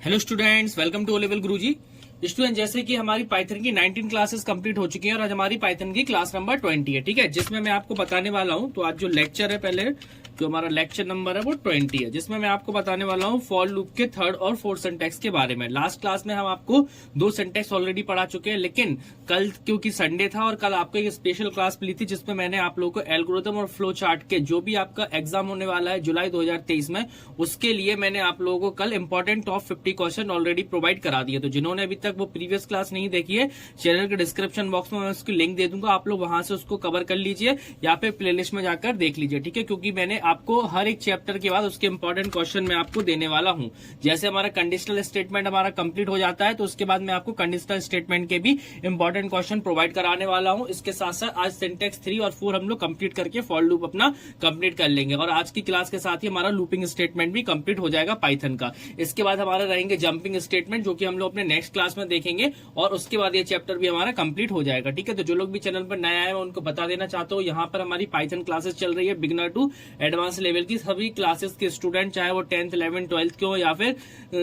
Hello students, welcome to O level Guruji. Student, जैसे कि हमारी पाइथन की 19 क्लासेस कंप्लीट हो चुकी हैं और आज हमारी पाइथन की क्लास नंबर 20 है, ठीक है, जिसमें मैं आपको बताने वाला हूं। तो आज जो लेक्चर है, पहले जो हमारा लेक्चर नंबर है वो 20 है, जिसमें मैं आपको बताने वाला हूं फॉर लूप के थर्ड और फोर्थ सिंटैक्स के बारे में। लास्ट क्लास में हम आपको 2 सिंटैक्स ऑलरेडी पढ़ा चुके हैं, लेकिन कल क्योंकि संडे था और कल आपको एक स्पेशल क्लास मिली थी जिसमें मैंने आप लोगों को एल्गोरिथम और फ्लो चार्ट के जो भी आपका एग्जाम होने वाला है जुलाई 2023 में, उसके लिए मैंने आप लोगों को कल important top 50 question already provide करा दिए। तो जिन्होंने अभी तक वो प्रीवियस क्लास नहीं देखी है, चैनल के डिस्क्रिप्शन बॉक्स में मैं उसकी लिंक दे दूंगा, आप लोग वहां से उसको कवर कर लीजिए या फिर प्लेलिस्ट में जाकर देख लीजिए, ठीक है। क्योंकि मैंने आपको हर एक चैप्टर के बाद उसके इंपॉर्टेंट क्वेश्चन मैं आपको देने वाला हूं। जैसे हमारा कंडीशनल स्टेटमेंट हमारा कंप्लीट हो जाता है तो उसके बाद मैं आपको कंडीशनल स्टेटमेंट के भी इंपॉर्टेंट क्वेश्चन प्रोवाइड कराने वाला हूं। इसके साथ साथ आज सिंटैक्स 3 और 4 हम लोग कंप्लीट करके फॉर लूप अपना कंप्लीट कर लेंगे और आज की क्लास के साथ ही हमारा लूपिंग स्टेटमेंट भी कंप्लीट हो जाएगा पाइथन का। इसके बाद हमारा रहेंगे जंपिंग स्टेटमेंट, जो कि हम लोग अपने नेक्स्ट क्लास में देखेंगे और उसके बाद ये चैप्टर भी हमारा कंप्लीट हो जाएगा, ठीक है। तो जो लोग भी चैनल पर नया है उनको बता देना चाहता हूँ, यहाँ पर हमारी पाइथन क्लासेस चल रही है बिगिनर टू एडवांस लेवल की। सभी क्लासेस के स्टूडेंट, चाहे वो 10th 11th 12th के हो या फिर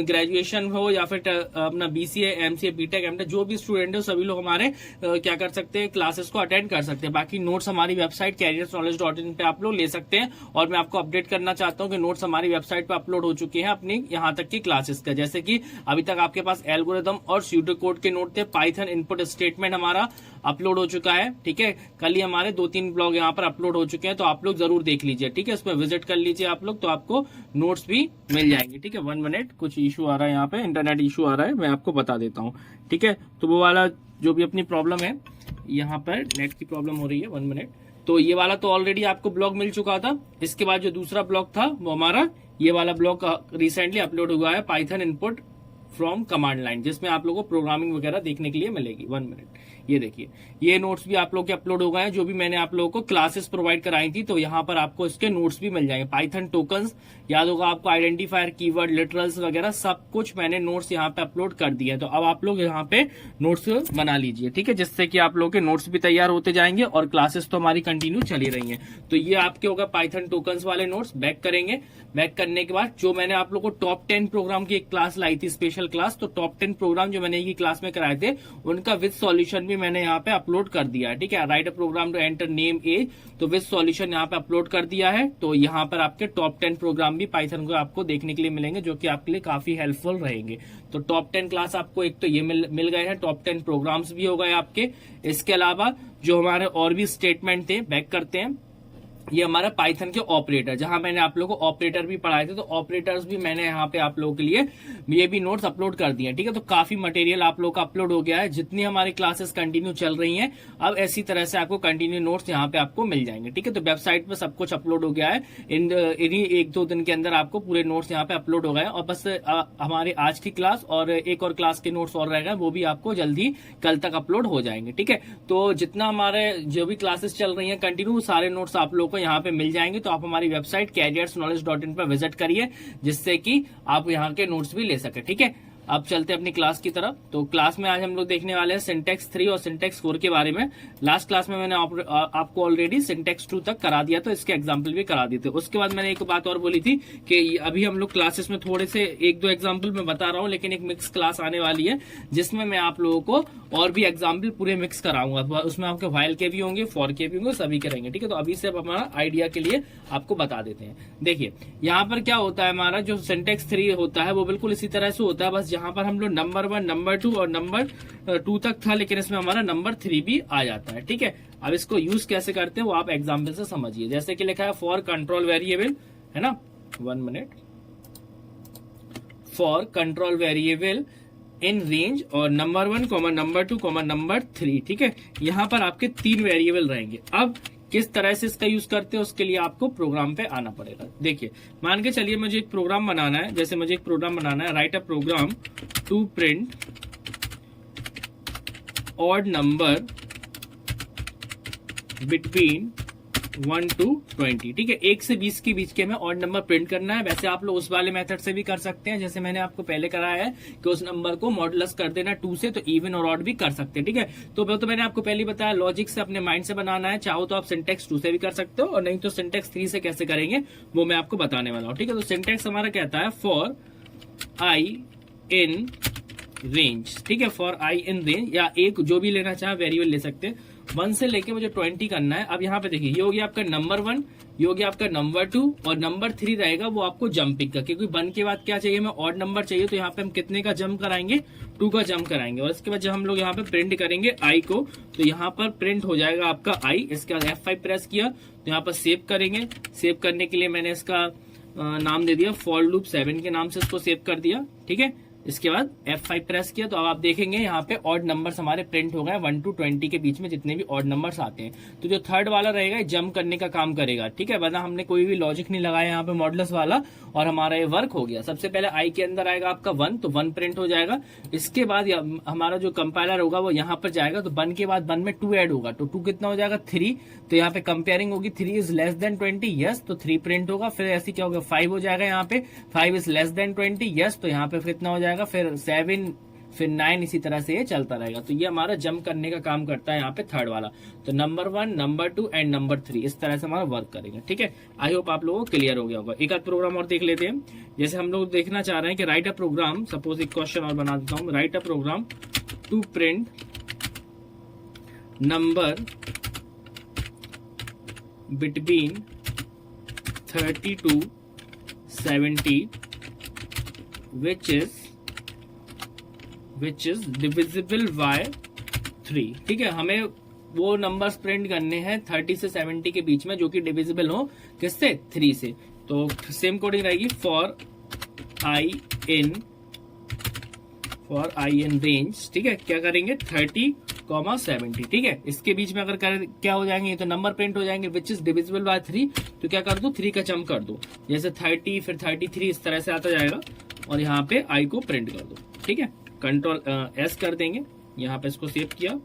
ग्रेजुएशन हो या फिर अपना बीसीए एमसीए बीटेक एमटेक, जो भी स्टूडेंट है सभी लोग हमारे क्या कर सकते हैं, क्लासेस को अटेंड कर सकते हैं। बाकी नोट्स हमारी वेबसाइट careersknowledge.in पे आप लोग ले सकते हैं और मैं आपको अपडेट करना चाहता हूँ कि नोट्स हमारी वेबसाइट पे अपलोड हो चुके हैं अपनी यहाँ तक की क्लासेस का। जैसे कि अभी तक आपके पास एल्गोरिथम और स्यूडो कोड के नोट थे, पाइथन इनपुट स्टेटमेंट हमारा अपलोड हो चुका है, ठीक है। कल ही हमारे 2-3 ब्लॉग यहाँ पर अपलोड हो चुके हैं, तो आप लोग जरूर देख लीजिए, ठीक है। उसमें विजिट कर लीजिए आप लोग, तो आपको नोट्स भी मिल जाएंगे, ठीक है। 1 मिनट, कुछ इशू आ रहा है यहाँ पे, इंटरनेट इशू आ रहा है, मैं आपको बता देता हूँ, ठीक है। तो वो वाला जो भी अपनी प्रॉब्लम है, यहाँ पर नेट की प्रॉब्लम हो रही है, 1 मिनट। तो ये वाला तो ऑलरेडी आपको ब्लॉग मिल चुका था। इसके बाद जो दूसरा ब्लॉग था वो हमारा ये वाला ब्लॉग रिसेंटली अपलोड हुआ है, Python input from command line, जिसमें आप लोगों को प्रोग्रामिंग वगैरह देखने के लिए मिलेगी। 1 मिनट, ये देखिए, ये नोट्स भी आप लोग के अपलोड हो गए हैं, जो भी मैंने आप लोगों को क्लासेस प्रोवाइड कराई थी। तो यहाँ पर आपको इसके नोट्स भी मिल जाएंगे। पाइथन टोकन्स याद होगा आपको, आइडेंटिफायर, कीवर्ड, लिटरल्स वगैरह सब कुछ मैंने नोट्स यहाँ पे अपलोड कर दिया है। तो अब आप लोग यहाँ पे नोट्स बना लीजिए, ठीक है, जिससे कि आप लोग के नोट्स भी तैयार होते जाएंगे और क्लासेस तो हमारी कंटिन्यू चली रही है। तो ये आपके होगा पाइथन टोकन्स वाले नोट्स। बैक करेंगे, बैक करने के बाद जो मैंने आप लोग को टॉप 10 प्रोग्राम की एक क्लास लाई थी, स्पेशल क्लास, तो टॉप 10 प्रोग्राम जो मैंने ये क्लास में कराए थे उनका विद सॉल्यूशन भी मैंने यहाँ पे अपलोड कर दिया है, ठीक है। Write a program to enter name age, तो विद सॉल्यूशन यहाँ पे अपलोड कर दिया है। तो यहाँ पर आपके टॉप 10 प्रोग्राम भी पाइथन को आपको देखने के लिए मिलेंगे, जो कि आपके लिए काफी हेल्पफुल रहेंगे। तो टॉप 10 क्लास आपको एक तो ये मिल गए हैं, टॉप 10 प्रोग्राम्स भी हो गए आपके। इसके अलावा जो हमारे और भी स्टेटमेंट थे, बैक करते हैं, ये हमारा पाइथन के ऑपरेटर, जहां मैंने आप लोगों को ऑपरेटर भी पढ़ाए थे, तो ऑपरेटर्स भी मैंने यहाँ पे आप लोगों के लिए ये भी नोट्स अपलोड कर दिए, ठीक है। तो काफी मटेरियल आप लोग का अपलोड हो गया है। जितनी हमारी क्लासेस कंटिन्यू चल रही हैं, अब ऐसी तरह से आपको कंटिन्यू नोट्स यहाँ पे आपको मिल जाएंगे, ठीक है। तो वेबसाइट पे सब कुछ अपलोड हो गया है। इन्हीं 1-2 दिन के अंदर आपको पूरे नोट्स यहाँ पे अपलोड हो गए और बस हमारी आज की क्लास और एक और क्लास के नोट्स और रहेगा, वो भी आपको जल्दी कल तक अपलोड हो जाएंगे, ठीक है। तो जितना हमारे जो भी क्लासेस चल रही है कंटिन्यू, सारे नोट्स आप लोग को यहाँ पे मिल जाएंगे। तो आप हमारी वेबसाइट careersknowledge.in पर विजिट करिए, जिससे कि आप यहाँ के नोट्स भी ले सके, ठीक है। अब चलते हैं अपनी क्लास की तरफ। तो क्लास में आज हम लोग देखने वाले हैं सिंटैक्स 3 और सिंटैक्स 4 के बारे में। लास्ट क्लास में मैंने आपको ऑलरेडी सिंटैक्स 2 तक करा दिया, तो इसके एग्जाम्पल भी करा दिए थे। उसके बाद मैंने एक बात और बोली थी कि अभी हम लोग क्लासेस में थोड़े से 1-2 एग्जाम्पल मैं बता रहा हूँ, लेकिन एक मिक्स क्लास आने वाली है जिसमें मैं आप लोगों को और भी एग्जाम्पल पूरे मिक्स कराऊंगा। उसमें आपके व्हाइल के भी होंगे, फॉर के भी होंगे, सभी के रहेंगे, ठीक है। तो अभी से हमारा आइडिया के लिए आपको बता देते हैं। देखिए यहाँ पर क्या होता है, हमारा जो सिंटैक्स 3 होता है वो बिल्कुल इसी तरह से होता है, बस यहाँ पर हम लोग नंबर 1, नंबर 2 और नंबर 2 तक था, लेकिन इसमें हमारा नंबर 3 भी आ जाता है, ठीक है। अब इसको यूज कैसे करते हैं वो आप एग्जाम्पल से समझिए। जैसे कि लिखा है फॉर कंट्रोल वेरिएबल, है ना, 1 minute, for control variable in range और नंबर 1, नंबर 2, नंबर 3, ठीक है। यहाँ पर आपके 3 वेरिएबल रहेंगे। अब किस तरह से इसका यूज करते हैं उसके लिए आपको प्रोग्राम पे आना पड़ेगा। देखिए, मान के चलिए मुझे एक प्रोग्राम बनाना है, जैसे मुझे एक प्रोग्राम बनाना है, write a program to print odd number between 1 to 20, ठीक है। 1 से 20 के बीच के में ऑड नंबर प्रिंट करना है। वैसे आप लोग उस वाले मेथड से भी कर सकते हैं, जैसे मैंने आपको पहले कराया है कि उस नंबर को मॉडुलस कर देना 2 से, तो इवन और ऑड भी कर सकते हैं, ठीक है। तो मैंने आपको पहले बताया लॉजिक से अपने माइंड से बनाना है, चाहो तो आप सिंटैक्स 2 से भी कर सकते हो और नहीं तो सिंटैक्स 3 से कैसे करेंगे वो मैं आपको बताने वाला हूँ, ठीक है। तो सिंटैक्स हमारा कहता है फॉर आई इन रेंज, ठीक है, फॉर आई इन रेंज, या एक जो भी लेना चाहे वेरिएबल ले सकते हैं। 1 से लेके मुझे 20 करना है। अब यहाँ पे देखिए, ये हो गया आपका नंबर 1, ये हो गया आपका नंबर 2, और नंबर 3 रहेगा वो आपको जंपिंग का, क्योंकि 1 के बाद क्या चाहिए, हमें ऑड नंबर चाहिए, तो यहाँ पे हम कितने का जंप कराएंगे, 2 का जंप कराएंगे। और इसके बाद जब हम लोग यहाँ पे प्रिंट करेंगे आई को, तो यहाँ पर प्रिंट हो जाएगा आपका आई। इसके बाद F5 प्रेस किया तो यहाँ पर सेव करेंगे। सेव करने के लिए मैंने इसका नाम दे दिया फॉर लूप 7 के नाम से, इसको सेव कर दिया, ठीक है। इसके बाद F5 प्रेस किया तो अब आप देखेंगे यहाँ पे ऑड नंबर्स हमारे प्रिंट हो गए 1 to 20 के बीच में जितने भी ऑड नंबर्स आते हैं। तो जो थर्ड वाला रहेगा जंप करने का काम करेगा, ठीक है, वरना हमने कोई भी लॉजिक नहीं लगाया यहाँ पे मॉडुलस वाला, और हमारा ये वर्क हो गया। सबसे पहले आई के अंदर आएगा आपका 1, तो 1 प्रिंट हो जाएगा। इसके बाद हमारा जो कंपाइलर होगा वो यहाँ पर जाएगा, तो 1 के बाद 1 में 2 ऐड होगा, तो 2 कितना हो जाएगा 3। तो यहाँ पे कंपेयरिंग होगी 3 इज लेस देन 20, यस, तो 3 प्रिंट होगा। फिर ऐसी क्या होगा 5 हो जाएगा यहाँ पे, 5 इज लेस देन 20, यस, तो यहाँ पे कितना हो जाएगा फिर 7, फिर 9, इसी तरह से ये चलता रहेगा। तो ये हमारा जंप करने का काम करता है यहाँ पे थर्ड वाला। तो नंबर 1, नंबर 2 एंड नंबर 3 इस तरह से हमारा वर्क करेगा, ठीक है। आई होप आप लोगों को क्लियर हो गया होगा। एक आध प्रोग्राम और देख लेते हैं। जैसे हम लोग देखना चाह रहे हैं कि राइट अ प्रोग्राम, सपोज एक क्वेश्चन और बना देता हूँ, write a program to print number between 30 to 70 which is divisible by 3, ठीक है। हमें वो नंबर्स प्रिंट करने हैं 30 से 70 के बीच में जो कि डिविजिबल हो किससे, 3 से। तो सेम कोडिंग रहेगी फॉर आई इन रेंज, ठीक है। क्या करेंगे 30, 70, ठीक है। इसके बीच में अगर क्या हो जाएंगे, तो नंबर प्रिंट हो जाएंगे विच इज डिविजिबल बाय 3, तो क्या कर दो 3 का जंप कर दो, जैसे 30 फिर 33 इस तरह से आता जाएगा, और यहाँ पे आई को प्रिंट कर दो, ठीक है। कंट्रोल S कर देंगे, यहाँ पे इसको सेव किया,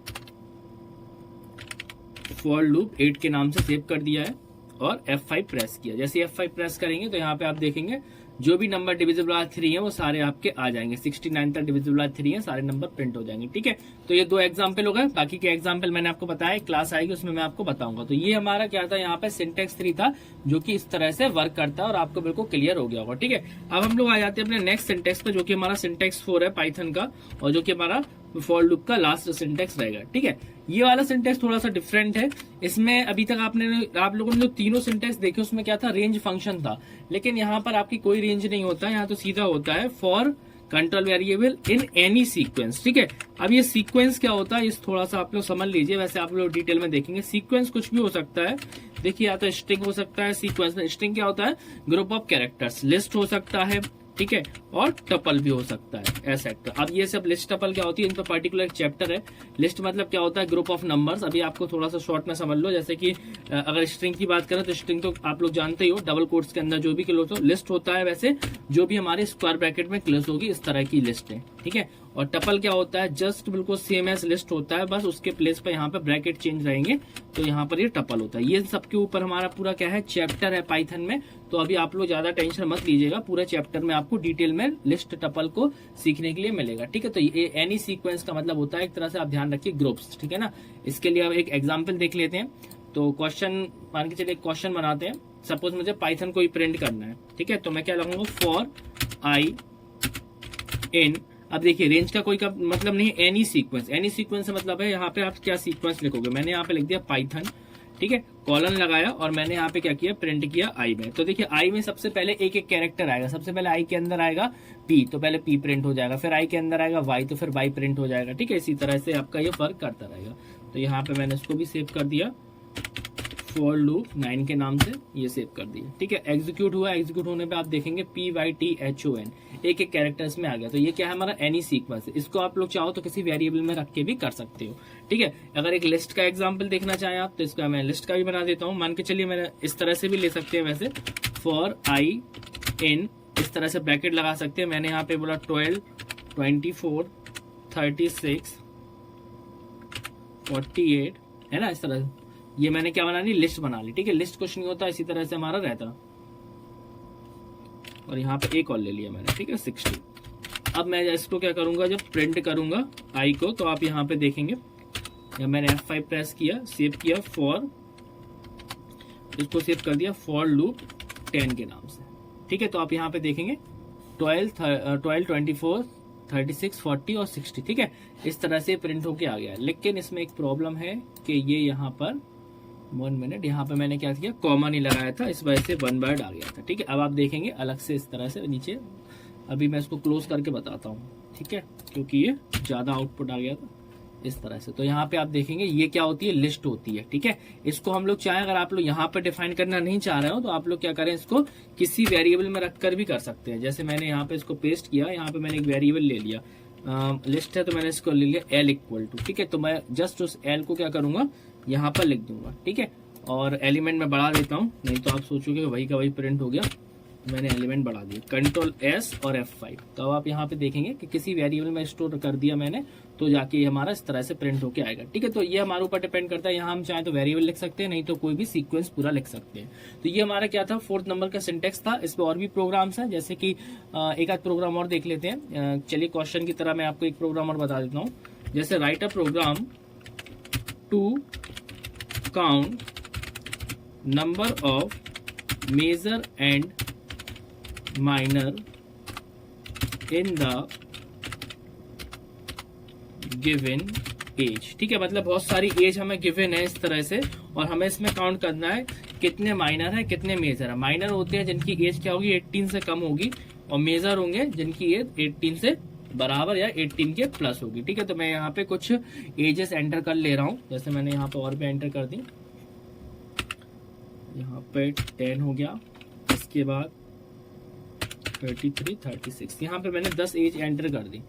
फॉर लूप 8 के नाम से सेव कर दिया है, और F5 प्रेस किया। जैसे F5 प्रेस करेंगे तो यहाँ पे आप देखेंगे जो भी नंबर डिविजिबल बाय 3 है वो सारे आपके आ जाएंगे, 69 तक डिविजिबल बाय 3 है, सारे नंबर प्रिंट हो जाएंगे, ठीक है। तो ये 2 एग्जाम्पल हो गए, बाकी के एग्जाम्पल मैंने आपको बताया, क्लास आएगी उसमें मैं आपको बताऊंगा। तो ये हमारा क्या था, यहाँ पे सिंटेक्स 3 था जो कि इस तरह से वर्क करता है, और आपको बिल्कुल क्लियर हो गया होगा, ठीक है। अब हम लोग आ जाते हैं अपने नेक्स्ट सिंटेक्स पे, जो कि हमारा सिंटेक्स 4 है पाइथन का, और जो कि हमारा फॉर लूप का लास्ट सिंटेक्स रहेगा, ठीक है। ये वाला सिंटेक्स थोड़ा सा डिफरेंट है। इसमें अभी तक आप लोगों ने जो तीनों सिंटेक्स देखे उसमें क्या था, रेंज फंक्शन था, लेकिन यहाँ पर आपकी कोई रेंज नहीं होता है, यहाँ तो सीधा होता है for control variable in any sequence, ठीक है। अब ये सीक्वेंस क्या होता है, इस थोड़ा सा आप लोग समझ लीजिए, वैसे आप लोग डिटेल में देखेंगे। सीक्वेंस कुछ भी हो सकता है, देखिए, या तो स्ट्रिंग हो सकता है, सीक्वेंस में स्ट्रिंग क्या होता है, ग्रुप ऑफ कैरेक्टर्स, लिस्ट हो सकता है, ठीक है, और टपल भी हो सकता है, ऐसा। अब ये सब लिस्ट टपल क्या होती है, इन पर पर्टिकुलर एक चैप्टर है। लिस्ट मतलब क्या होता है, ग्रुप ऑफ नंबर्स। अभी आपको थोड़ा सा शॉर्ट में समझ लो, जैसे कि अगर स्ट्रिंग की बात करें तो स्ट्रिंग तो आप लोग जानते ही हो, डबल कोट्स के अंदर जो भी क्लोज हो, लिस्ट होता है वैसे जो भी हमारे स्क्वायर ब्रैकेट में क्लोज होगी, इस तरह की लिस्ट है, ठीक है। और टपल क्या होता है, जस्ट बिल्कुल सेम एज लिस्ट होता है, बस उसके प्लेस पर यहाँ पे ब्रैकेट चेंज रहेंगे, तो यहाँ पर ये टपल होता है। ये सबके ऊपर हमारा पूरा क्या है, चैप्टर है पाइथन में। तो अभी आप लोग ज्यादा टेंशन मत लीजिएगा, पूरा चैप्टर में आपको डिटेल में लिस्ट टपल को सीखने के लिए मिलेगा, ठीक है। तो ये एनी सीक्वेंस का मतलब होता है एक तरह से, आप ध्यान रखिए, ग्रुप्स, ठीक है ना। इसके लिए अब एक एग्जाम्पल देख लेते हैं। तो क्वेश्चन मान के चलिए, क्वेश्चन बनाते हैं। सपोज मुझे पाइथन को ही प्रिंट करना है, ठीक है, तो मैं क्या लगाऊंगा, फॉर आई इन, अब देखिए रेंज का कोई का मतलब नहीं, एनी सीक्वेंस। एनी सीक्वेंस से मतलब है यहाँ पे आप क्या सीक्वेंस लिखोगे, मैंने यहाँ पे लिख दिया पाइथन, ठीक है, कॉलन लगाया, और मैंने यहाँ पे क्या किया, प्रिंट किया आई में। तो देखिए आई में सबसे पहले एक एक कैरेक्टर आएगा। सबसे पहले आई के अंदर आएगा पी, तो पहले पी प्रिंट हो जाएगा, फिर आई के अंदर आएगा वाई, तो फिर वाई प्रिंट हो जाएगा, ठीक है। इसी तरह से आपका ये वर्क करता रहेगा। तो यहाँ पे मैंने इसको भी सेव कर दिया, फॉर लूप 9 के नाम से ये सेव कर दिया, ठीक है। एग्जीक्यूट हुआ, एग्जीक्यूट होने पे आप देखेंगे PYTHON एक एक कैरेक्टर्स में आ गया। तो ये क्या है, हमारा एनी सीक्वेंस है। इसको आप लोग चाहो तो किसी वेरिएबल में रख के भी कर सकते हो, ठीक है। अगर एक लिस्ट का एग्जांपल देखना चाहें आप, तो इसका मैं लिस्ट का भी बना देता हूँ। मान के चलिए, मैंने इस तरह से भी ले सकते हैं वैसे, फॉर आई इन, इस तरह से ब्रैकेट लगा सकते हैं। मैंने यहाँ पे बोला 12, 24, 36, 48, है ना, इस तरह से। ये मैंने क्या बना ली, लिस्ट बना ली, ठीक है। लिस्ट कुछ नहीं होता, इसी तरह से हमारा रहता। और यहाँ पे एक और ले लिया मैंने, ठीक है, 60। अब मैं इसको क्या करूंगा, जब प्रिंट करूंगा आई को, तो आप यहाँ पे देखेंगे, जब मैंने F5 प्रेस किया, सेव किया, फॉर, इसको सेव कर दिया फॉर लूप 10 के नाम से, ठीक है। तो आप यहाँ पे देखेंगे 12, 24, 36, 40 और 60, ठीक है। इस तरह से प्रिंट होके आ गया है। लेकिन इसमें एक प्रॉब्लम है कि ये यहाँ पर 1 मिनट, यहाँ पे मैंने क्या किया, कॉमा नहीं लगाया था, इस वजह से 1 वर्ड आ गया था, ठीक है। अब आप देखेंगे अलग से इस तरह से नीचे, अभी मैं इसको क्लोज करके बताता हूँ, ठीक है, क्योंकि ये ज्यादा आउटपुट आ गया था इस तरह से। तो यहाँ पे आप देखेंगे ये क्या होती है, लिस्ट होती है, ठीक है। इसको हम लोग चाहे, अगर आप लोग यहाँ पे डिफाइन करना नहीं चाह रहे हो तो आप लोग क्या करें, इसको किसी वेरिएबल में रखकर भी कर सकते हैं। जैसे मैंने यहाँ पे इसको पेस्ट किया, यहाँ पे मैंने एक वेरिएबल ले लिया, लिस्ट है तो मैंने इसको ले लिया L इक्वल टू, ठीक है। तो मैं जस्ट उस L को क्या करूंगा, यहाँ पर लिख दूंगा, ठीक है। और एलिमेंट में बढ़ा देता हूँ, नहीं तो आप सोचोगे वही का वही प्रिंट हो गया। मैंने एलिमेंट बढ़ा दिया, कंट्रोल S और F5। तो अब आप यहाँ पे देखेंगे कि किसी वेरिएबल में स्टोर कर दिया मैंने, तो जाके ये हमारा इस तरह से प्रिंट होके आएगा, ठीक है। तो ये हमारे ऊपर डिपेंड करता है, यहाँ हम चाहे तो वेरिएबल लिख सकते हैं, नहीं तो कोई भी सीक्वेंस पूरा लिख सकते हैं। तो ये हमारा क्या था, 4th नंबर का सिंटेक्स था। इसमें और भी प्रोग्राम्स हैं, जैसे कि एक आध प्रोग्राम और देख लेते हैं। चलिए क्वेश्चन की तरह मैं आपको एक प्रोग्राम और बता देता हूँ। जैसे write a program to count number of major and minor in the given age, ठीक है। मतलब बहुत सारी एज हमें गिवन है इस तरह से, और हमें इसमें काउंट करना है कितने माइनर है कितने मेजर है। माइनर होते हैं जिनकी एज क्या होगी, 18 से कम होगी, और मेजर होंगे जिनकी एज 18 से बराबर या 18 के प्लस होगी, ठीक है। तो मैं यहाँ पे कुछ एजेस एंटर कर ले रहा हूँ। जैसे मैंने यहाँ पे और भी एंटर कर दी, यहाँ पे 10 हो गया, इसके बाद 33, 36, यहाँ पे मैंने 10 एज एंटर कर दी,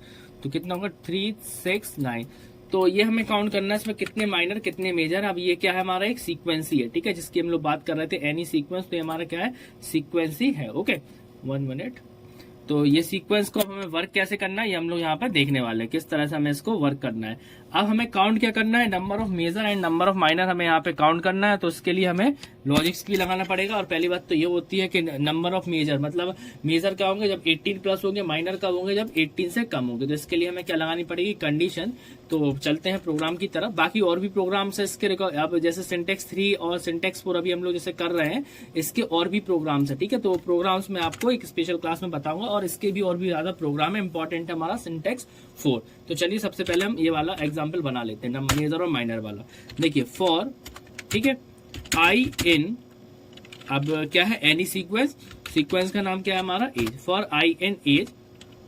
तो कितना होगा 3, 6, 9। तो ये हमें काउंट करना है, इसमें कितने माइनर कितने मेजर। अब ये क्या है, हमारा एक सीक्वेंस ही है, ठीक है, जिसकी हम लोग बात कर रहे थे, एनी सीक्वेंस। तो ये हमारा क्या है, सीक्वेंस ही है, ओके। 1 मिनट। तो ये सीक्वेंस को हमें वर्क कैसे करना है, ये हम लोग यहाँ पर देखने वाले हैं, किस तरह से हमें इसको वर्क करना है। अब हमें काउंट क्या करना है, number of major and number of minor हमें यहाँ पे काउंट करना है। तो इसके लिए हमें लॉजिक्स की लगाना पड़ेगा। और पहली बात तो ये होती है कि नंबर ऑफ मेजर, मतलब मेजर क्या होंगे जब 18 प्लस होंगे, माइनर कब होंगे जब 18 से कम होंगे। तो इसके लिए हमें क्या लगानी पड़ेगी, कंडीशन। तो चलते हैं प्रोग्राम की तरफ। बाकी और भी प्रोग्राम्स है इसके, अब जैसे सिंटेक्स 3 और सिंटेक्स 4 अभी हम लोग जैसे कर रहे हैं, इसके और भी प्रोग्राम्स है, ठीक है। तो प्रोग्राम्स में आपको एक स्पेशल क्लास में बताऊंगा, और इसके भी और भी ज्यादा प्रोग्राम है, इंपॉर्टेंट है हमारा सिंटेक्स 4। तो चलिए सबसे पहले हम ये वाला एग्जाम्पल बना लेते हैं, मेजर और माइनर वाला। देखिए फॉर, ठीक है, आई इन, अब क्या है, एनी सीक्वेंस, सीक्वेंस का नाम क्या है हमारा, age, for I in age.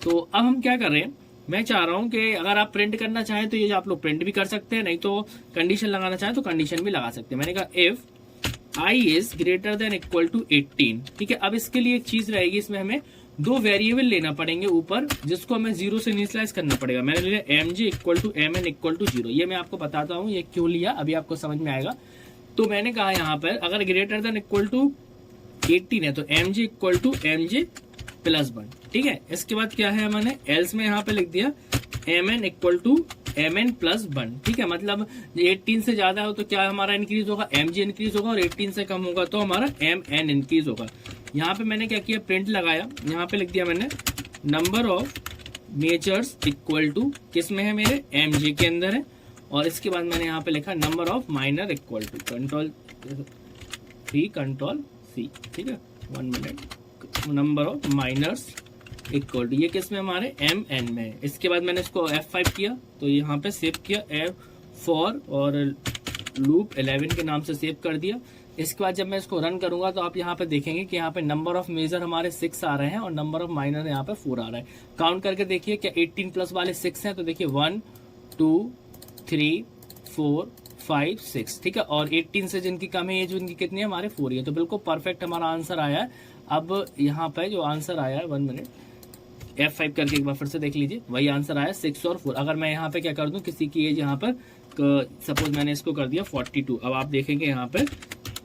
तो अब हम क्या कर रहे हैं, मैं चाह रहा हूं कि अगर आप प्रिंट करना चाहें तो ये आप लोग प्रिंट भी कर सकते हैं, नहीं तो कंडीशन लगाना चाहें तो कंडीशन भी लगा सकते हैं। मैंने कहा if I is greater than equal to 18, ठीक है। अब इसके लिए एक चीज रहेगी, इसमें हमें 2 वेरिएबल लेना पड़ेंगे ऊपर, जिसको हमें 0 से इनिशियलाइज करना पड़ेगा। मैंने लिया mg equal to mn equal to 0। ये मैं आपको बताता हूँ ये क्यों लिया, अभी आपको समझ में आएगा। तो मैंने कहा यहाँ पर अगर ग्रेटर देन इक्वल टू 18 है तो mg equal to mg plus 1, ठीक है। इसके बाद क्या है, मैंने एल्स में यहाँ पे लिख दिया mn equal to mn plus 1, ठीक है। मतलब 18 से ज्यादा हो तो क्या हमारा इंक्रीज होगा, mg इंक्रीज होगा, और 18 से कम होगा तो हमारा mn इंक्रीज होगा। यहाँ पे मैंने क्या किया, प्रिंट लगाया, यहाँ पे लिख दिया मैंने number of majors equal to, किस में है, मेरे mg के अंदर है। और इसके बाद मैंने यहाँ पे लिखा number of minor equal to control 3 control C, ठीक है। 1 minute, number of minors equal to, ये किस में हमारे mn में है। इसके बाद मैंने इसको F5 किया, तो यहाँ पे सेव किया F4 और लूप 11 के नाम से सेव कर दिया। इसके बाद जब मैं इसको रन करूंगा तो आप यहाँ पे देखेंगे कि यहाँ पे नंबर ऑफ मेजर हमारे 6 आ रहे हैं और नंबर ऑफ माइनर यहाँ पे 4 आ रहा है। काउंट करके देखिए क्या 18 प्लस वाले 6 हैं, तो देखिए 1 2 3 4 5 6, ठीक है। और 18 से जिनकी कम है एज, उनकी कितनी है, हमारे 4 है। तो बिल्कुल परफेक्ट हमारा आंसर आया है। अब यहाँ पे जो आंसर आया है, 1 मिनट, F5 करके एक बार फिर से देख लीजिए, वही आंसर आया 6 और 4। अगर मैं यहाँ पे क्या कर दूं, किसी की एज यहाँ पर सपोज मैंने इसको कर दिया 42, अब आप देखेंगे यहाँ पे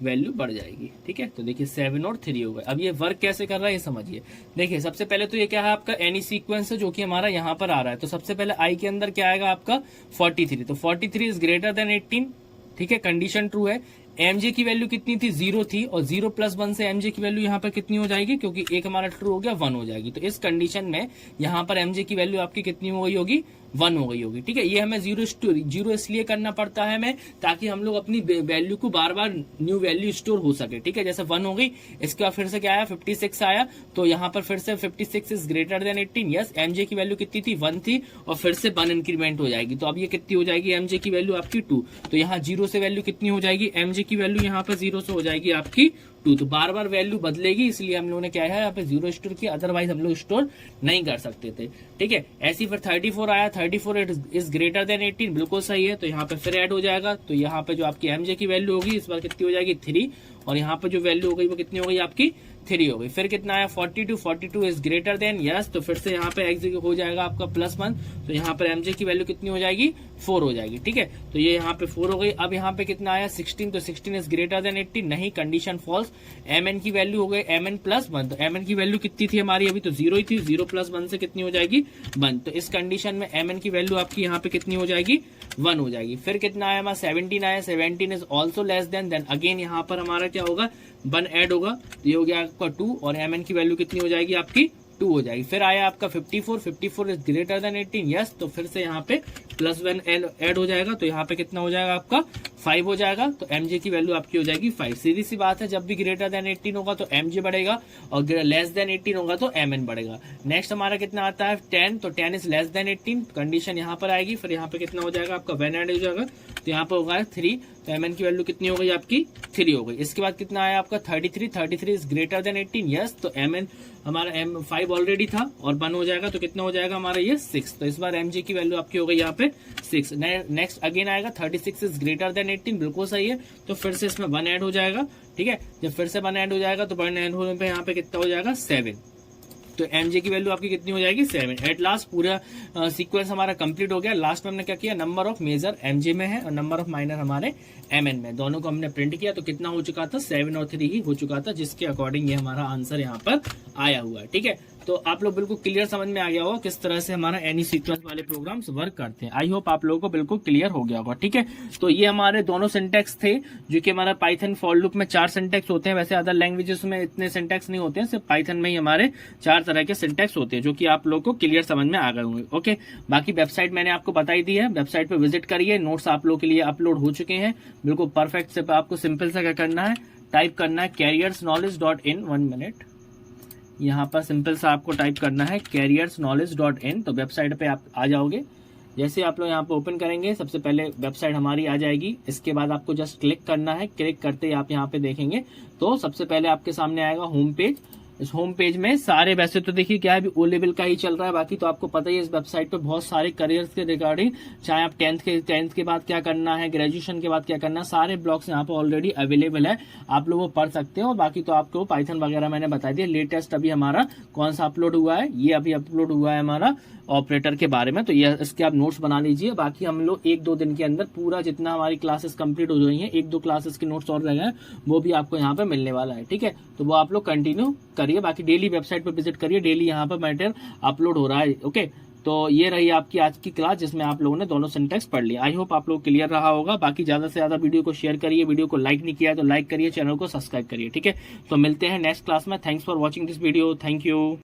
वैल्यू बढ़ जाएगी, ठीक है। तो देखिए 7 और 3 हो गए। अब ये वर्क कैसे कर रहा है ये समझिए। देखिए सबसे पहले तो ये क्या है, आपका एनी सीक्वेंस है जो कि हमारा यहाँ पर आ रहा है। तो सबसे पहले आई के अंदर क्या आएगा आपका 43, तो 43 इज ग्रेटर देन 18, ठीक है, कंडीशन ट्रू है। mj की वैल्यू कितनी थी, 0 थी, और 0 प्लस 1 से mj की वैल्यू यहाँ पर कितनी हो जाएगी, क्योंकि एक हमारा ट्रू हो गया 1 हो जाएगी। तो इस कंडीशन में यहाँ पर mj की वैल्यू आपकी कितनी हो गई होगी, 1 हो गई होगी। ठीक है, ये हमें जीरो इसलिए करना पड़ता है हमें, ताकि हम लोग अपनी वैल्यू को बार बार न्यू वैल्यू स्टोर हो सके। ठीक है, जैसे 1 हो गई, इसके बाद फिर से क्या आया 56 आया, तो यहाँ पर फिर से 56 is greater then 18। Yes, MJ की वैल्यू कितनी थी 1 थी, और फिर से 1 इंक्रीमेंट हो जाएगी। तो अब ये कितनी हो जाएगी एमजे की वैल्यू आपकी 2। तो यहाँ 0 से वैल्यू कितनी हो जाएगी, एमजे की वैल्यू यहाँ पर 0 से हो जाएगी आपकी 2। तो बार बार वैल्यू बदलेगी, इसलिए हम लोगों ने क्या है यहाँ पे 0 स्टोर किया, अदरवाइज हम लोग स्टोर नहीं कर सकते थे। ठीक है, ऐसी फिर 34 आया, 34 इज ग्रेटर देन 18, बिल्कुल सही है। तो यहाँ पे फिर ऐड हो जाएगा, तो यहाँ पे जो आपकी एमजे की वैल्यू होगी इस बार कितनी हो जाएगी 3, और यहाँ पे जो वैल्यू हो गई वो कितनी हो गई आपकी 3 हो गई। फिर कितना आया 42 इज ग्रेटर देन, यस, तो फिर से यहाँ पे एग्जीक्यूट हो जाएगा आपका +1, तो यहाँ पर एमजे की वैल्यू कितनी हो जाएगी 4 हो जाएगी। ठीक है, तो ये यहाँ पे 4 हो गई। अब यहाँ पे कितना आया 16, तो 16 इज ग्रेटर देन 18, नहीं, कंडीशन फॉल्स। एमएन की वैल्यू हो गई mn +1, तो mn की वैल्यू कितनी थी हमारी, अभी तो 0 ही थी, 0 + 1 से कितनी हो जाएगी 1। तो इस कंडीशन में mn की वैल्यू आपकी यहाँ पे कितनी हो जाएगी 1 हो जाएगी। फिर कितना आया हमारा 17 आया, 17 is also less than again यहाँ पर हमारा क्या होगा 1 ऐड होगा, ये हो गया आपका 2, और mn की वैल्यू कितनी हो जाएगी आपकी 2 हो जाएगी। फिर आया आपका 54 इज ग्रेटर देन 18, यस, तो फिर से यहाँ पे +1 ऐड हो जाएगा, तो यहाँ पे कितना हो जाएगा आपका 5 हो जाएगा। तो एमजे की वैल्यू आपकी हो जाएगी 5। सीधी सी बात है, जब भी ग्रेटर देन 18 होगा तो एमजे बढ़ेगा, और लेस देन 18 होगा तो एमएन बढ़ेगा। नेक्स्ट हमारा कितना आता है 10, तो 10 इज लेस देन 18, कंडीशन यहाँ पर आएगी। फिर यहाँ पे कितना हो जाएगा आपका 1 ऐड हो जाएगा, तो यहाँ पे होगा 3, तो एमएन की वैल्यू कितनी हो गई आपकी 3 हो गई। इसके बाद कितना आया आपका 33 इज ग्रेटर देन 18, यस, तो एमएन हमारा M5 ऑलरेडी था, और 1 हो जाएगा, तो कितना हो जाएगा हमारा ये 6। तो इस बार एमजे की वैल्यू आपकी हो गई यहाँ पे 6। नेक्स्ट अगेन आएगा 36 इज ग्रेटर देन 18, बिल्कुल सही है, तो फिर से इसमें 1 ऐड हो जाएगा। ठीक है, जब फिर से 1 ऐड हो जाएगा तो 1 ऐड होने पे यहाँ पे कितना हो जाएगा 7। तो एमजे की वैल्यू आपकी कितनी हो जाएगी 7। एट लास्ट पूरा सीक्वेंस हमारा कंप्लीट हो गया। लास्ट में हमने क्या किया, नंबर ऑफ मेजर एमजे में है और नंबर ऑफ माइनर हमारे एमएन में, दोनों को हमने प्रिंट किया, तो कितना हो चुका था 7 और 3 ही हो चुका था, जिसके अकॉर्डिंग ये हमारा आंसर यहाँ पर आया हुआ है। ठीक है, तो आप लोग बिल्कुल क्लियर समझ में आ गया होगा किस तरह से हमारा एनी सीक्वेंस वाले प्रोग्राम्स वर्क करते हैं। आई होप आप लोगों को बिल्कुल क्लियर हो गया होगा। ठीक है, तो ये हमारे दोनों सिंटेक्स थे, जो कि हमारा पाइथन फॉर लूप में 4 सिंटेक्स होते हैं। वैसे अदर लैंग्वेजेस में इतने सिंटेक्स नहीं होते हैं, सिर्फ पाइथन में ही हमारे 4 तरह के सिंटेक्स होते हैं, जो कि आप लोग को क्लियर समझ में आ गए होंगे। ओके, बाकी वेबसाइट मैंने आपको बताई दी है, वेबसाइट पे विजिट करिए, नोट्स आप लोग के लिए अपलोड हो चुके हैं बिल्कुल परफेक्ट। से आपको सिंपल सा क्या करना है, टाइप करना है careersknowledge.in। 1 मिनट, यहाँ पर सिंपल सा आपको टाइप करना है careersknowledge.in, तो वेबसाइट पे आप आ जाओगे। जैसे आप लोग यहाँ पे ओपन करेंगे, सबसे पहले वेबसाइट हमारी आ जाएगी। इसके बाद आपको जस्ट क्लिक करना है, क्लिक करते ही आप यहाँ पे देखेंगे तो सबसे पहले आपके सामने आएगा होम पेज। इस होम पेज में सारे, वैसे तो देखिए क्या है अभी ओ लेवल का ही चल रहा है, बाकी तो आपको पता ही है इस वेबसाइट पे बहुत सारे करियर्स के रिगार्डिंग, चाहे आप 10th के बाद क्या करना है, ग्रेजुएशन के बाद क्या करना है, सारे ब्लॉग्स यहाँ पे ऑलरेडी अवेलेबल है, आप लोग वो पढ़ सकते हो। बाकी तो आपको पाइथन वगैरह मैंने बता दिया। लेटेस्ट अभी हमारा कौन सा अपलोड हुआ है, ये अभी अपलोड हुआ है हमारा ऑपरेटर के बारे में, तो ये इसके आप नोट्स बना लीजिए। बाकी हम लोग 1-2 दिन के अंदर पूरा जितना हमारी क्लासेस कंप्लीट हो गई हैं, 1-2 क्लासेस के नोट्स और रह गए, वो भी आपको यहाँ पे मिलने वाला है। ठीक है, तो वो आप लोग कंटिन्यू करिए। बाकी डेली वेबसाइट पे विजिट करिए, डेली यहाँ पर मैटर अपलोड हो रहा है। ओके, तो ये रही आपकी आज की क्लास, जिसमें आप लोगों ने दोनों सिंटेक्स पढ़ लिया। आई होप आप लोग क्लियर रहा होगा। बाकी ज्यादा से ज्यादा वीडियो को शेयर करिए, वीडियो को लाइक नहीं किया तो लाइक करिए, चैनल को सब्सक्राइब करिए। ठीक है, तो मिलते हैं नेक्स्ट क्लास में। Thanks for watching this video, thank you.